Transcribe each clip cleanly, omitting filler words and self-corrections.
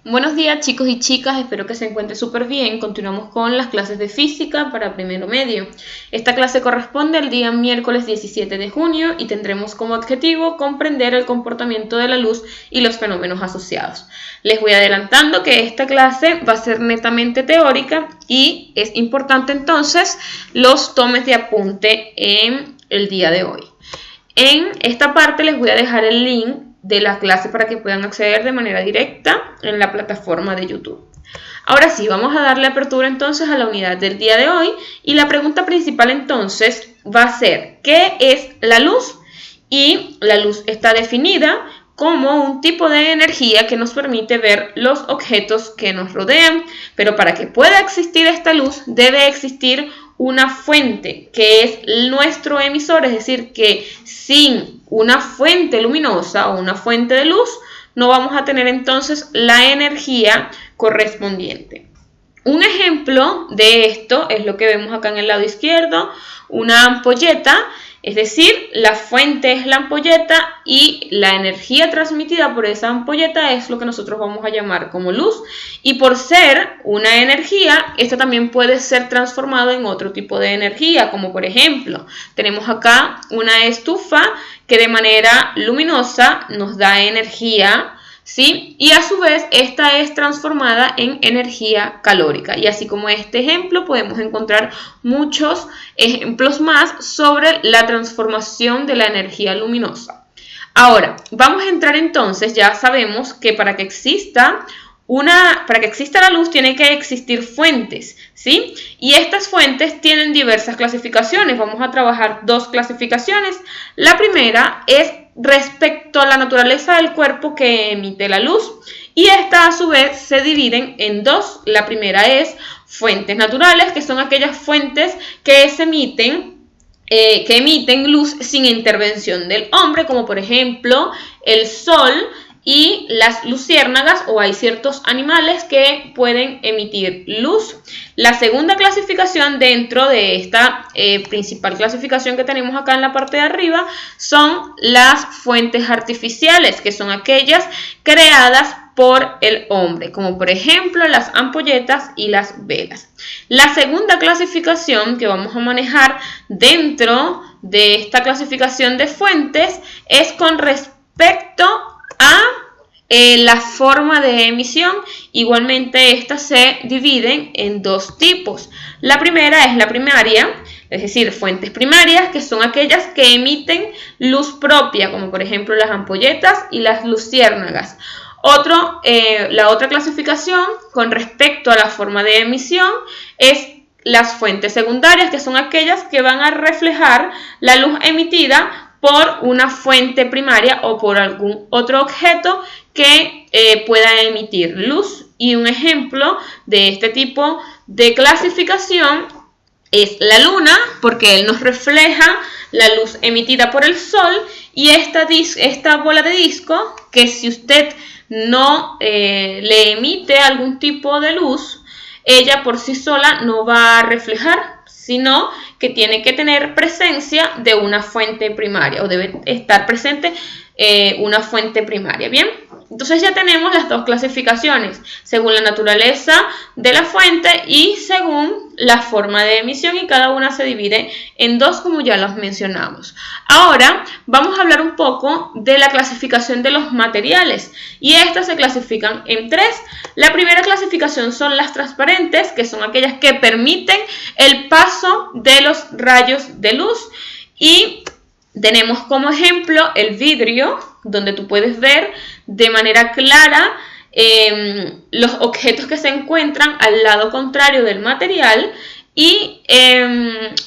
Buenos días chicos y chicas, espero que se encuentren súper bien. Continuamos con las clases de física para primero medio. Esta clase corresponde al día miércoles 17 de junio y tendremos como objetivo comprender el comportamiento de la luz y los fenómenos asociados. Les voy adelantando que esta clase va a ser netamente teórica y es importante entonces los tomes de apunte en el día de hoy. En esta parte les voy a dejar el link de la clase para que puedan acceder de manera directa en la plataforma de YouTube. Ahora sí, vamos a darle apertura entonces a la unidad del día de hoy y la pregunta principal entonces va a ser ¿qué es la luz? Y la luz está definida como un tipo de energía que nos permite ver los objetos que nos rodean, pero para que pueda existir esta luz debe existir una fuente que es nuestro emisor, es decir, que sin una fuente luminosa o una fuente de luz no vamos a tener entonces la energía correspondiente. Un ejemplo de esto es lo que vemos acá en el lado izquierdo, una ampolleta. Es decir, la fuente es la ampolleta y la energía transmitida por esa ampolleta es lo que nosotros vamos a llamar como luz. Y por ser una energía, esta también puede ser transformada en otro tipo de energía, como por ejemplo, tenemos acá una estufa que de manera luminosa nos da energía, ¿sí? Y a su vez esta es transformada en energía calórica. Y así como este ejemplo podemos encontrar muchos ejemplos más sobre la transformación de la energía luminosa. Ahora, vamos a entrar entonces, ya sabemos que para que exista la luz tiene que existir fuentes, ¿sí? Y estas fuentes tienen diversas clasificaciones. Vamos a trabajar dos clasificaciones. La primera es respecto a la naturaleza del cuerpo que emite la luz y esta a su vez se dividen en dos. La primera es fuentes naturales, que son aquellas fuentes que emiten luz sin intervención del hombre, como por ejemplo el sol y las luciérnagas, o hay ciertos animales que pueden emitir luz. La segunda clasificación dentro de esta principal clasificación que tenemos acá en la parte de arriba son las fuentes artificiales, que son aquellas creadas por el hombre, como por ejemplo las ampolletas y las velas. La segunda clasificación que vamos a manejar dentro de esta clasificación de fuentes es con respecto a la forma de emisión. Igualmente estas se dividen en dos tipos. La primera es la primaria, es decir, fuentes primarias, que son aquellas que emiten luz propia, como por ejemplo las ampolletas y las luciérnagas. La otra clasificación con respecto a la forma de emisión es las fuentes secundarias, que son aquellas que van a reflejar la luz emitida por una fuente primaria o por algún otro objeto que pueda emitir luz. Y un ejemplo de este tipo de clasificación es la luna, porque él nos refleja la luz emitida por el sol, y esta bola de disco, que si usted no le emite algún tipo de luz, ella por sí sola no va a reflejar, sino que tiene que tener presencia de una fuente primaria, o debe estar presente una fuente primaria. Bien, entonces ya tenemos las dos clasificaciones, según la naturaleza de la fuente y según la forma de emisión, y cada una se divide en dos, como ya los mencionamos. Ahora vamos a hablar un poco de la clasificación de los materiales, y estas se clasifican en tres. La primera clasificación son las transparentes, que son aquellas que permiten el paso de los rayos de luz, y tenemos como ejemplo el vidrio, donde tú puedes ver de manera clara los objetos que se encuentran al lado contrario del material, y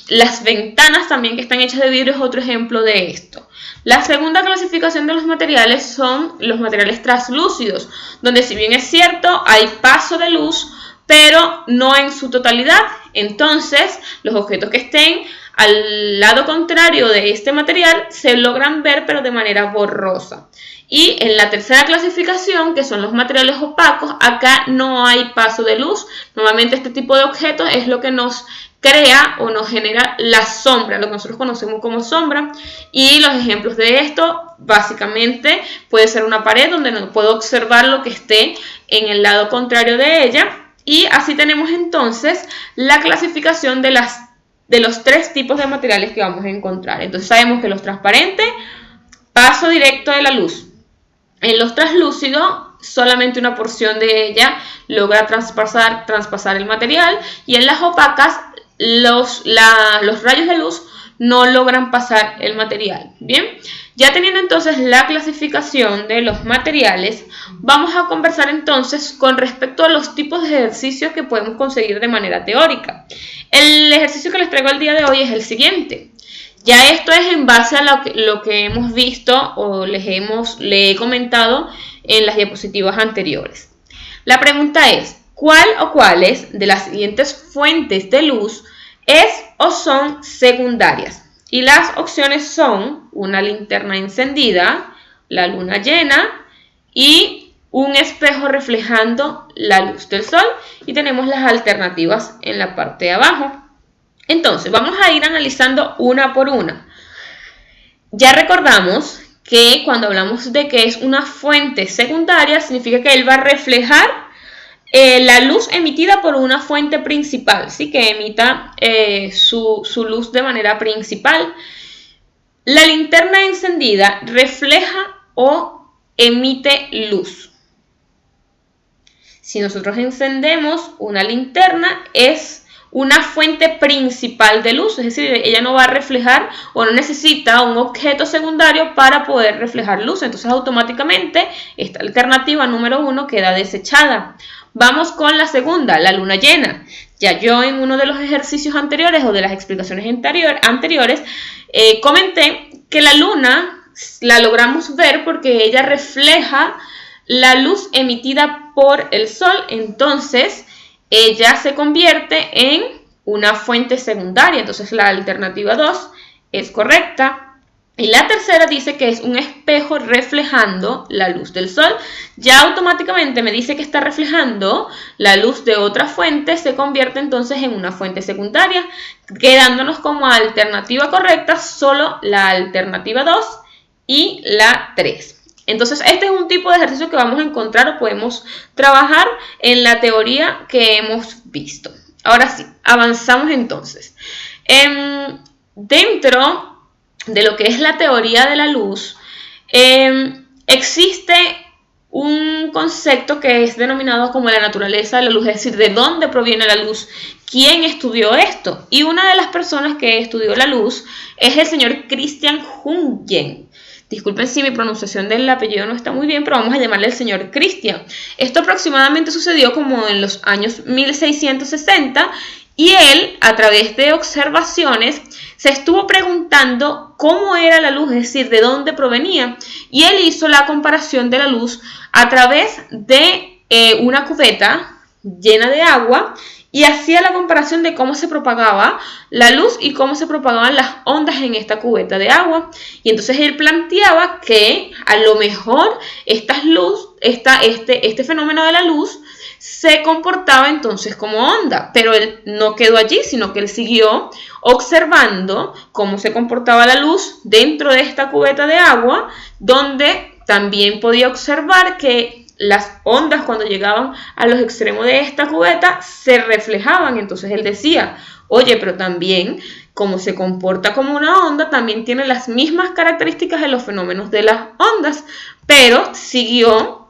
las ventanas también, que están hechas de vidrio, es otro ejemplo de esto. La segunda clasificación de los materiales son los materiales translúcidos, donde si bien es cierto hay paso de luz, pero no en su totalidad. Entonces los objetos que estén al lado contrario de este material se logran ver, pero de manera borrosa. Y en la tercera clasificación, que son los materiales opacos, acá no hay paso de luz. Normalmente este tipo de objetos es lo que nos crea o nos genera la sombra, lo que nosotros conocemos como sombra. Y los ejemplos de esto, básicamente, puede ser una pared donde no puedo observar lo que esté en el lado contrario de ella. Y así tenemos entonces la clasificación de los tres tipos de materiales que vamos a encontrar. Entonces sabemos que los transparentes, paso directo de la luz. En los translúcidos, solamente una porción de ella logra traspasar el material, y en las opacas los rayos de luz no logran pasar el material. Bien, ya teniendo entonces la clasificación de los materiales, vamos a conversar entonces con respecto a los tipos de ejercicios que podemos conseguir de manera teórica. El ejercicio que les traigo el día de hoy es el siguiente. Ya esto es en base a lo que hemos visto o le he comentado en las diapositivas anteriores. La pregunta es, ¿cuál o cuáles de las siguientes fuentes de luz es o son secundarias? Y las opciones son una linterna encendida, la luna llena y un espejo reflejando la luz del sol. Y tenemos las alternativas en la parte de abajo. Entonces, vamos a ir analizando una por una. Ya recordamos que cuando hablamos de que es una fuente secundaria, significa que él va a reflejar la luz emitida por una fuente principal, ¿sí? Que emita su luz de manera principal. La linterna encendida refleja o emite luz. Si nosotros encendemos una linterna, es una fuente principal de luz, es decir, ella no va a reflejar o no necesita un objeto secundario para poder reflejar luz. Entonces automáticamente esta alternativa número 1 queda desechada. Vamos con la segunda, la luna llena. Ya yo en uno de los ejercicios anteriores o de las explicaciones anteriores comenté que la luna la logramos ver porque ella refleja la luz emitida por el sol. Entonces ella se convierte en una fuente secundaria. Entonces la alternativa 2 es correcta. Y la tercera dice que es un espejo reflejando la luz del sol. Ya automáticamente me dice que está reflejando la luz de otra fuente, se convierte entonces en una fuente secundaria, quedándonos como alternativa correcta solo la alternativa 2 y la 3. Entonces este es un tipo de ejercicio que vamos a encontrar o podemos trabajar en la teoría que hemos visto. Ahora sí, avanzamos entonces. Dentro de lo que es la teoría de la luz, existe un concepto que es denominado como la naturaleza de la luz, es decir, de dónde proviene la luz, quién estudió esto. Y una de las personas que estudió la luz es el señor Christian Huygens. Disculpen si mi pronunciación del apellido no está muy bien, pero vamos a llamarle el señor Christian. Esto aproximadamente sucedió como en los años 1660 y él, a través de observaciones, se estuvo preguntando cómo era la luz, es decir, de dónde provenía. Y él hizo la comparación de la luz a través de una cubeta llena de agua y hacía la comparación de cómo se propagaba la luz y cómo se propagaban las ondas en esta cubeta de agua. Y entonces él planteaba que a lo mejor este fenómeno de la luz se comportaba entonces como onda, pero él no quedó allí, sino que él siguió observando cómo se comportaba la luz dentro de esta cubeta de agua, donde también podía observar que las ondas cuando llegaban a los extremos de esta cubeta se reflejaban. Entonces él decía, oye, pero también como se comporta como una onda, también tiene las mismas características de los fenómenos de las ondas, pero siguió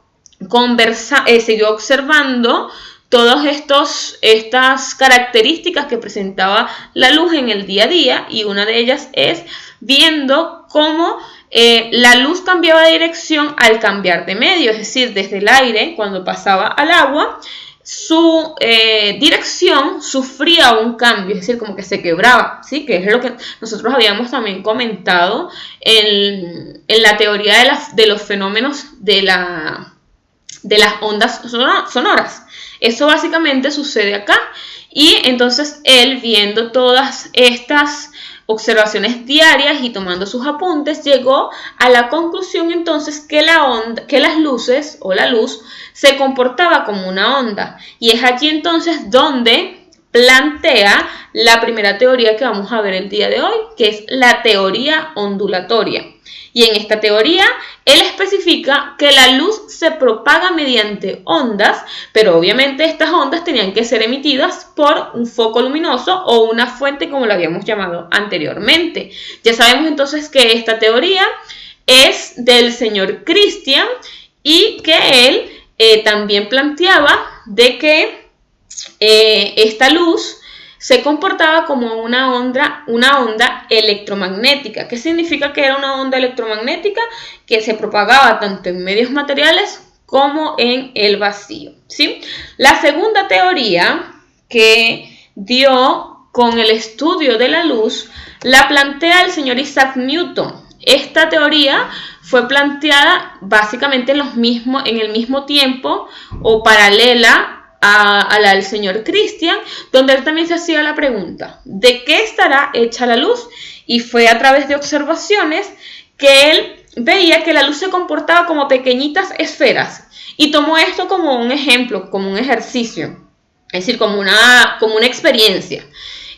observando todas estas características que presentaba la luz en el día a día, y una de ellas es viendo cómo la luz cambiaba de dirección al cambiar de medio, es decir, desde el aire, cuando pasaba al agua, su dirección sufría un cambio, es decir, como que se quebraba, ¿sí? Que es lo que nosotros habíamos también comentado en la teoría de los fenómenos de las ondas sonoras. Eso básicamente sucede acá. Y entonces él, viendo todas estas observaciones diarias y tomando sus apuntes, llegó a la conclusión entonces que las luces o la luz se comportaba como una onda. Y es allí entonces donde plantea la primera teoría que vamos a ver el día de hoy, que es la teoría ondulatoria. Y en esta teoría, él especifica que la luz se propaga mediante ondas, pero obviamente estas ondas tenían que ser emitidas por un foco luminoso o una fuente como lo habíamos llamado anteriormente. Ya sabemos entonces que esta teoría es del señor Christian y que él también planteaba de que esta luz se comportaba como una onda electromagnética. ¿Qué significa que era una onda electromagnética? Que se propagaba tanto en medios materiales como en el vacío, ¿sí? La segunda teoría que dio con el estudio de la luz la plantea el señor Isaac Newton. Esta teoría fue planteada básicamente en el mismo tiempo o paralela a la del señor Christian, donde él también se hacía la pregunta, ¿de qué estará hecha la luz? Y fue a través de observaciones que él veía que la luz se comportaba como pequeñitas esferas y tomó esto como un ejemplo, como un ejercicio, es decir, como una experiencia.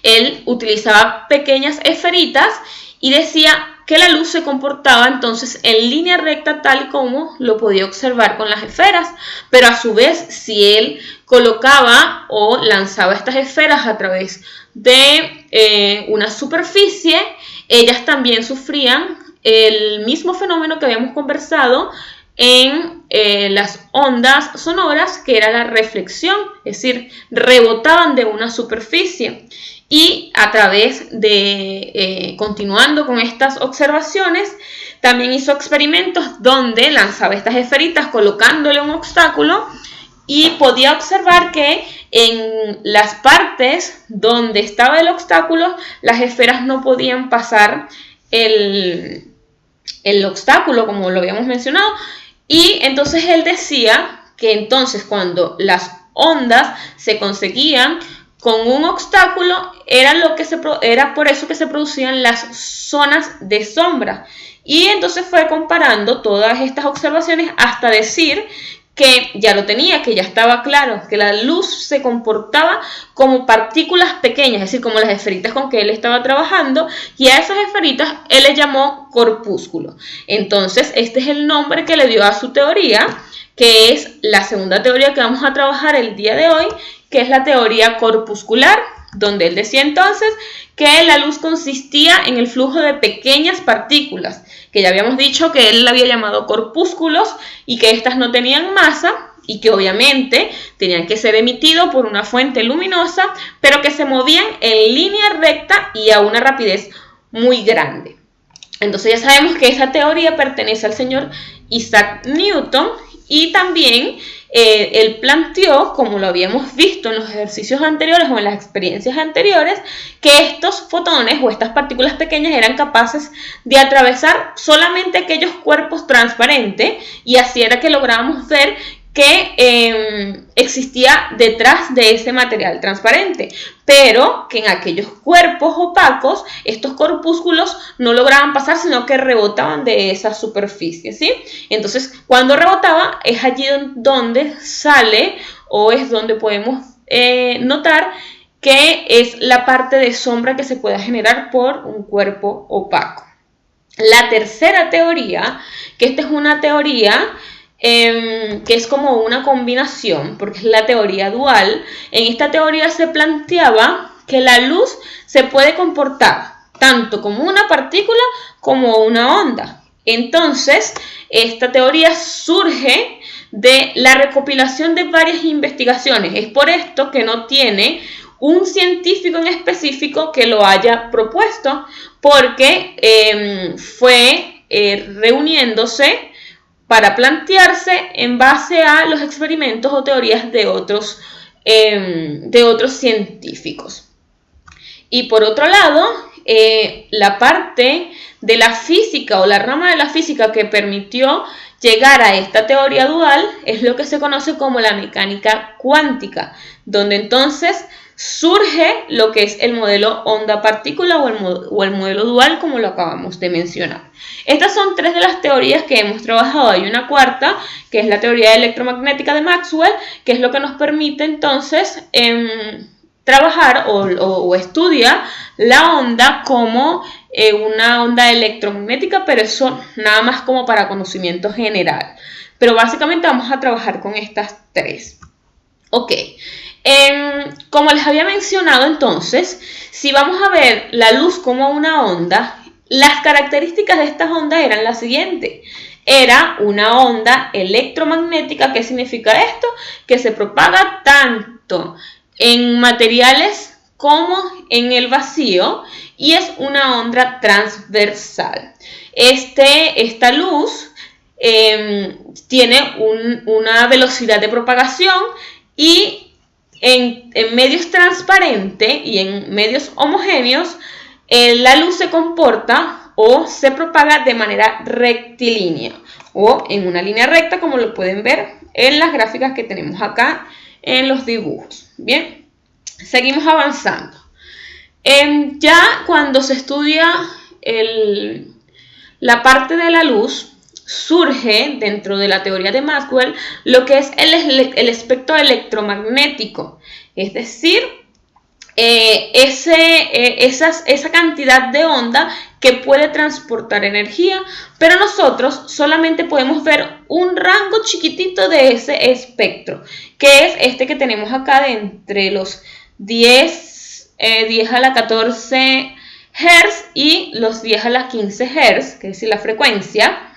Él utilizaba pequeñas esferitas y decía que la luz se comportaba entonces en línea recta tal como lo podía observar con las esferas, pero a su vez si él colocaba o lanzaba estas esferas a través de una superficie, ellas también sufrían el mismo fenómeno que habíamos conversado en las ondas sonoras, que era la reflexión, es decir, rebotaban de una superficie. Y a través de, continuando con estas observaciones, también hizo experimentos donde lanzaba estas esferitas colocándole un obstáculo y podía observar que en las partes donde estaba el obstáculo, las esferas no podían pasar el obstáculo, como lo habíamos mencionado. Y entonces él decía que entonces cuando las ondas se conseguían con un obstáculo, era por eso que se producían las zonas de sombra. Y entonces fue comparando todas estas observaciones hasta decir que ya lo tenía, que ya estaba claro, que la luz se comportaba como partículas pequeñas, es decir, como las esferitas con que él estaba trabajando, y a esas esferitas él le llamó corpúsculo. Entonces, este es el nombre que le dio a su teoría, que es la segunda teoría que vamos a trabajar el día de hoy, que es la teoría corpuscular, donde él decía entonces que la luz consistía en el flujo de pequeñas partículas, que ya habíamos dicho que él la había llamado corpúsculos y que éstas no tenían masa y que obviamente tenían que ser emitidos por una fuente luminosa, pero que se movían en línea recta y a una rapidez muy grande. Entonces ya sabemos que esa teoría pertenece al señor Isaac Newton y también él planteó, como lo habíamos visto en los ejercicios anteriores o en las experiencias anteriores, que estos fotones o estas partículas pequeñas eran capaces de atravesar solamente aquellos cuerpos transparentes y así era que lográbamos ver que existía detrás de ese material transparente, pero que en aquellos cuerpos opacos estos corpúsculos no lograban pasar, sino que rebotaban de esa superficie, ¿sí? Entonces, cuando rebotaba es allí donde sale o es donde podemos notar que es la parte de sombra que se pueda generar por un cuerpo opaco. La tercera teoría, que esta es una teoría que es como una combinación, porque es la teoría dual. En esta teoría se planteaba que la luz se puede comportar tanto como una partícula como una onda. Entonces, esta teoría surge de la recopilación de varias investigaciones. Es por esto que no tiene un científico en específico que lo haya propuesto, porque fue reuniéndose para plantearse en base a los experimentos o teorías de otros científicos. Y por otro lado, la parte de la física o la rama de la física que permitió llegar a esta teoría dual es lo que se conoce como la mecánica cuántica, donde entonces surge lo que es el modelo onda-partícula o el modelo dual, como lo acabamos de mencionar. Estas son tres de las teorías que hemos trabajado. Hay una cuarta, que es la teoría electromagnética de Maxwell, que es lo que nos permite entonces trabajar o estudiar la onda como una onda electromagnética, pero eso nada más como para conocimiento general. Pero básicamente vamos a trabajar con estas tres. Ok. Como les había mencionado entonces, si vamos a ver la luz como una onda, las características de estas ondas eran las siguientes. Era una onda electromagnética. ¿Qué significa esto? Que se propaga tanto en materiales como en el vacío y es una onda transversal. Esta luz tiene una velocidad de propagación y en medios transparentes y en medios homogéneos, la luz se comporta o se propaga de manera rectilínea o en una línea recta, como lo pueden ver en las gráficas que tenemos acá en los dibujos. Bien, seguimos avanzando. Ya cuando se estudia la parte de la luz, surge dentro de la teoría de Maxwell lo que es el espectro electromagnético, es decir, esa cantidad de onda que puede transportar energía, pero nosotros solamente podemos ver un rango chiquitito de ese espectro, que es este que tenemos acá de entre los 10 a la 14 Hz y los 10 a la 15 Hz, que es decir, la frecuencia.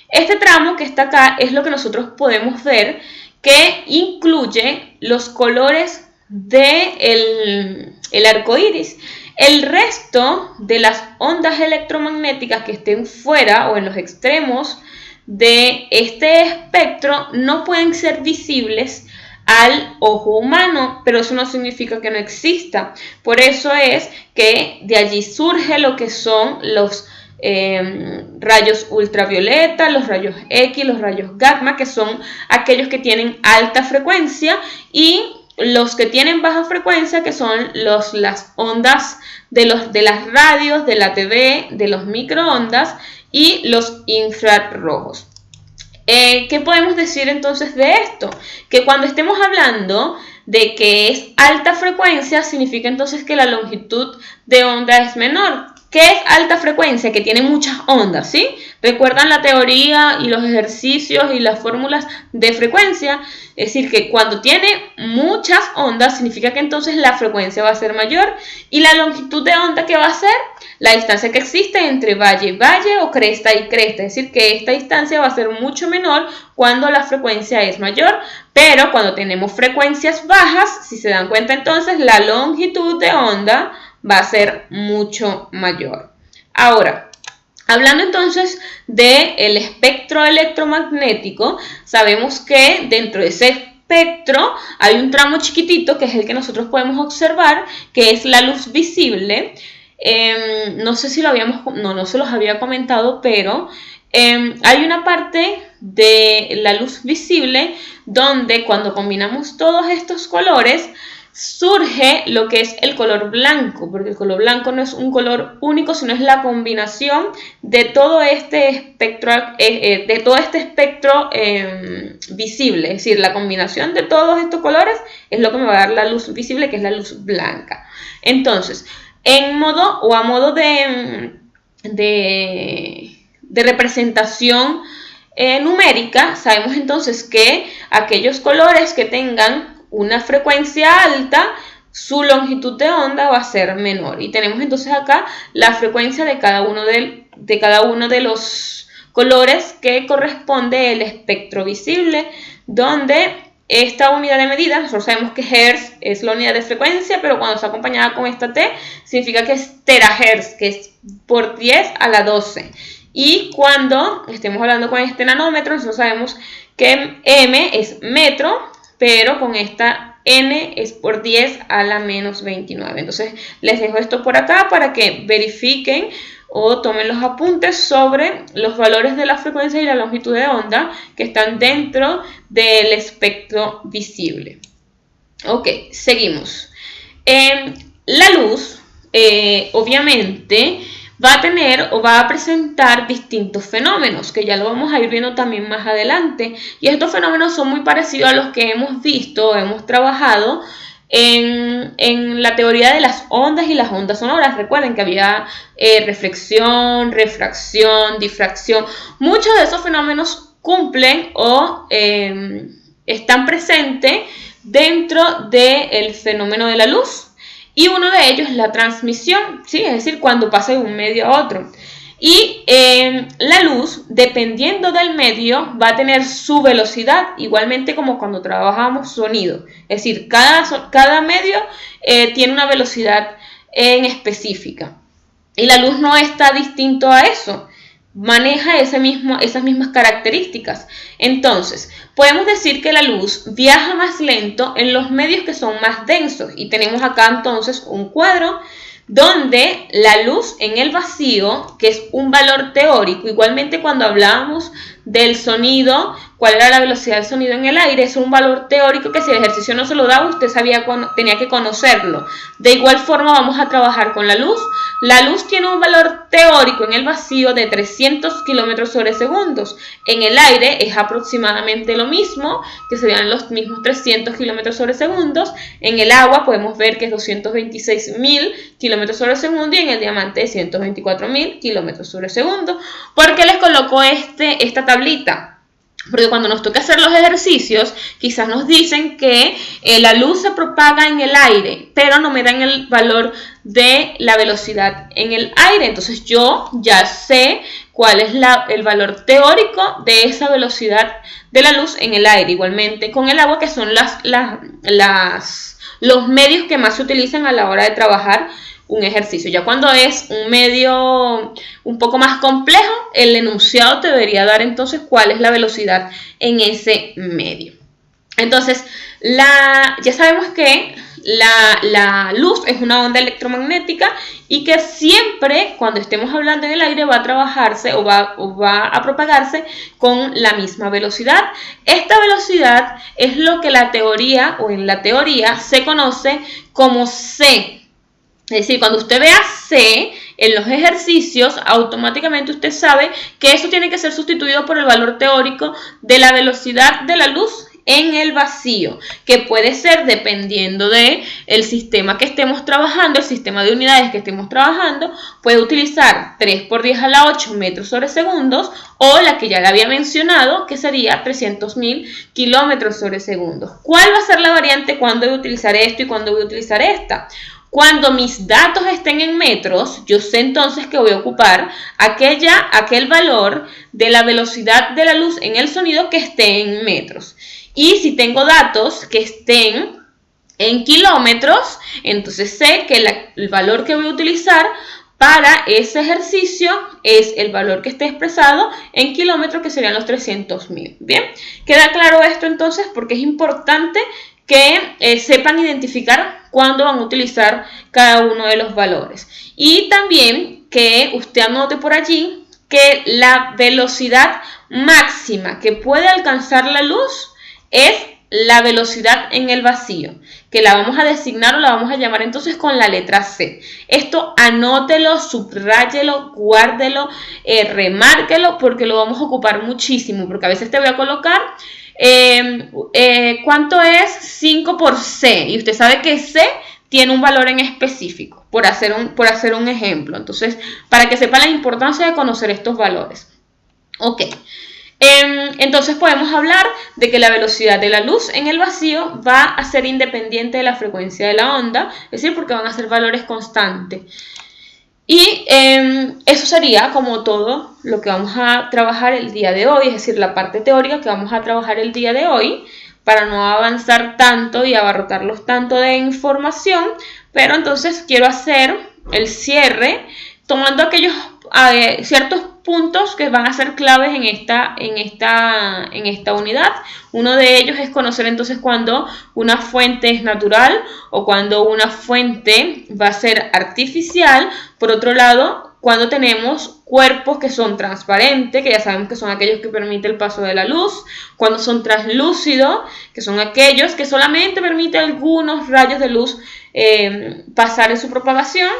Este tramo que está acá es lo que nosotros podemos ver, que incluye los colores del arco iris. El resto de las ondas electromagnéticas que estén fuera o en los extremos de este espectro no pueden ser visibles al ojo humano, pero eso no significa que no exista. Por eso es que de allí surge lo que son los rayos ultravioleta, los rayos X, los rayos gamma, que son aquellos que tienen alta frecuencia, y los que tienen baja frecuencia, que son las ondas de las radios, de la TV, de los microondas y los infrarrojos. ¿Qué podemos decir entonces de esto? Que cuando estemos hablando de que es alta frecuencia, significa entonces que la longitud de onda es menor. ¿Qué es alta frecuencia? Que tiene muchas ondas, ¿sí? ¿Recuerdan la teoría y los ejercicios y las fórmulas de frecuencia? Es decir, que cuando tiene muchas ondas, significa que entonces la frecuencia va a ser mayor. ¿Y la longitud de onda qué va a ser? La distancia que existe entre valle y valle o cresta y cresta. Es decir, que esta distancia va a ser mucho menor cuando la frecuencia es mayor. Pero cuando tenemos frecuencias bajas, si se dan cuenta entonces, la longitud de onda va a ser mucho mayor. Ahora, hablando entonces del espectro electromagnético, sabemos que dentro de ese espectro hay un tramo chiquitito que es el que nosotros podemos observar, que es la luz visible. No sé si no se los había comentado, pero hay una parte de la luz visible donde cuando combinamos todos estos colores surge lo que es el color blanco, porque el color blanco no es un color único, sino es la combinación de todo este espectro, visible. Es decir, la combinación de todos estos colores es lo que me va a dar la luz visible, que es la luz blanca. Entonces, a modo de representación numérica, sabemos entonces que aquellos colores que tengan una frecuencia alta, su longitud de onda va a ser menor. Y tenemos entonces acá la frecuencia de cada uno de los colores que corresponde el espectro visible, donde esta unidad de medida, nosotros sabemos que Hertz es la unidad de frecuencia, pero cuando está acompañada con esta T, significa que es terahertz, que es por 10 a la 12. Y cuando estemos hablando con este nanómetro, nosotros sabemos que M es metro, pero con esta N es por 10 a la menos 29. Entonces les dejo esto por acá para que verifiquen o tomen los apuntes sobre los valores de la frecuencia y la longitud de onda que están dentro del espectro visible. Ok, seguimos. La luz, obviamente, va a tener o va a presentar distintos fenómenos, que ya lo vamos a ir viendo también más adelante. Y estos fenómenos son muy parecidos a los que hemos visto, hemos trabajado en la teoría de las ondas y las ondas sonoras. Recuerden que había reflexión, refracción, difracción. Muchos de esos fenómenos cumplen o están presentes dentro del fenómeno de la luz. Y uno de ellos es la transmisión, ¿sí? Es decir, cuando pasa de un medio a otro. Y la luz, dependiendo del medio, va a tener su velocidad, igualmente como cuando trabajamos sonido. Es decir, cada medio tiene una velocidad en específica. Y la luz no está distinto a eso. Maneja esas mismas características. Entonces, podemos decir que la luz viaja más lento en los medios que son más densos. Y tenemos acá entonces un cuadro donde la luz en el vacío, que es un valor teórico, igualmente cuando hablábamos del sonido, cuál era la velocidad del sonido en el aire, es un valor teórico que si el ejercicio no se lo daba, usted tenía que conocerlo. De igual forma vamos a trabajar con la luz. La luz tiene un valor teórico en el vacío de 300 kilómetros sobre segundos. En el aire es aproximadamente lo mismo, que serían los mismos 300 kilómetros sobre segundos. En el agua podemos ver que es 226.000 kilómetros sobre segundo y en el diamante es 124.000 kilómetros sobre segundo. ¿Por qué les coloco esta tablita? Porque cuando nos toca hacer los ejercicios, quizás nos dicen que la luz se propaga en el aire, pero no me dan el valor de la velocidad en el aire. Entonces yo ya sé cuál es el valor teórico de esa velocidad de la luz en el aire. Igualmente con el agua, que son los medios que más se utilizan a la hora de trabajar un ejercicio. Ya cuando es un medio un poco más complejo, el enunciado te debería dar entonces cuál es la velocidad en ese medio. Entonces, ya sabemos que la luz es una onda electromagnética y que siempre cuando estemos hablando en el aire va a trabajarse o va a propagarse con la misma velocidad. Esta velocidad es lo que en la teoría se conoce como C. Es decir, cuando usted vea C en los ejercicios, automáticamente usted sabe que eso tiene que ser sustituido por el valor teórico de la velocidad de la luz en el vacío, que puede ser dependiendo del sistema que estemos trabajando, el sistema de unidades que estemos trabajando, puede utilizar 3 por 10 a la 8 metros sobre segundos o la que ya le había mencionado, que sería 300.000 kilómetros sobre segundos. ¿Cuál va a ser la variante cuando voy a utilizar esto y cuando voy a utilizar esta? Cuando mis datos estén en metros, yo sé entonces que voy a ocupar aquel valor de la velocidad de la luz en el sonido que esté en metros. Y si tengo datos que estén en kilómetros, entonces sé que el valor que voy a utilizar para ese ejercicio es el valor que esté expresado en kilómetros, que serían los 300.000. Bien, ¿queda claro esto entonces? Porque es importante que sepan identificar cuándo van a utilizar cada uno de los valores. Y también que usted anote por allí que la velocidad máxima que puede alcanzar la luz es la velocidad en el vacío, que la vamos a designar o la vamos a llamar entonces con la letra C. Esto anótelo, subráyelo, guárdelo, remárquelo, porque lo vamos a ocupar muchísimo, porque a veces te voy a colocar ¿cuánto es 5 por C? Y usted sabe que C tiene un valor en específico, por hacer un ejemplo. Entonces, para que sepa la importancia de conocer estos valores. Ok. Entonces podemos hablar de que la velocidad de la luz en el vacío va a ser independiente de la frecuencia de la onda, es decir, porque van a ser valores constantes. Y eso sería como todo lo que vamos a trabajar el día de hoy, es decir, la parte teórica que vamos a trabajar el día de hoy, para no avanzar tanto y abarrotarlos tanto de información. Pero entonces quiero hacer el cierre tomando aquellos ciertos puntos que van a ser claves en esta unidad. Uno de ellos es conocer entonces cuando una fuente es natural o cuando una fuente va a ser artificial. Por otro lado, cuando tenemos cuerpos que son transparentes, que ya sabemos que son aquellos que permiten el paso de la luz, cuando son translúcidos, que son aquellos que solamente permiten algunos rayos de luz pasar en su propagación,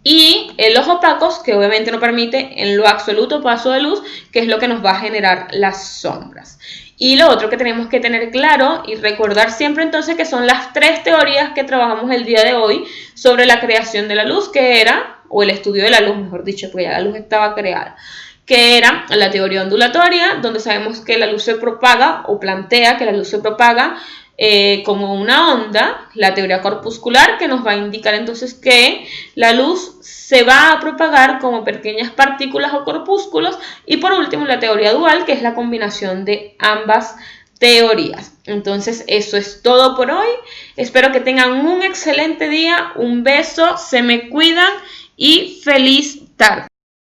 y los opacos, que obviamente no permite en lo absoluto paso de luz, que es lo que nos va a generar las sombras. Y lo otro que tenemos que tener claro y recordar siempre entonces que son las 3 teorías que trabajamos el día de hoy sobre la creación de la luz, que era, o el estudio de la luz, mejor dicho, porque ya la luz estaba creada, que era la teoría ondulatoria, donde sabemos que la luz se propaga, o plantea que la luz se propaga como una onda, la teoría corpuscular, que nos va a indicar entonces que la luz se va a propagar como pequeñas partículas o corpúsculos, y por último la teoría dual, que es la combinación de ambas teorías. Entonces eso es todo por hoy, espero que tengan un excelente día, un beso, se me cuidan y feliz tarde.